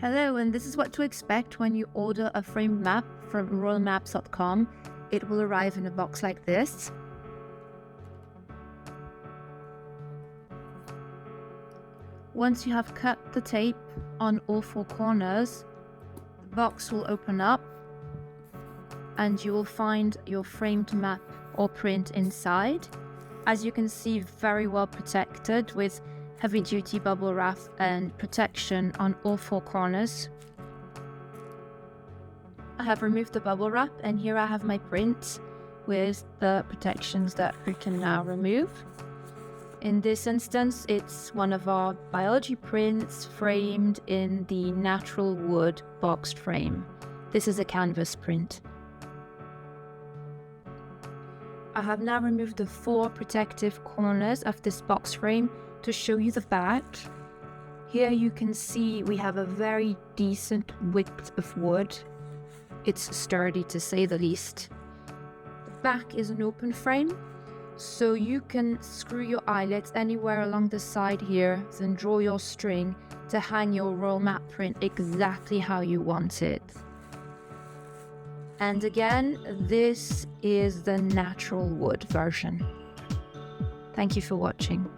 Hello, and this is what to expect when you order a framed map from royalemaps.com. It will arrive in a box like this. Once you have cut the tape on all four corners, the box will open up and you will find your framed map or print inside. As you can see, very well protected with heavy-duty bubble wrap and protection on all four corners. I have removed the bubble wrap and here I have my print with the protections that we can now remove. In this instance, it's one of our biology prints framed in the natural wood boxed frame. This is a canvas print. I have now removed the four protective corners of this box frame to show you the back. Here you can see we have a very decent width of wood. It's sturdy to say the least. The back is an open frame, so you can screw your eyelets anywhere along the side here, then draw your string to hang your royal map print exactly how you want it. And again, this is the natural wood version. Thank you for watching.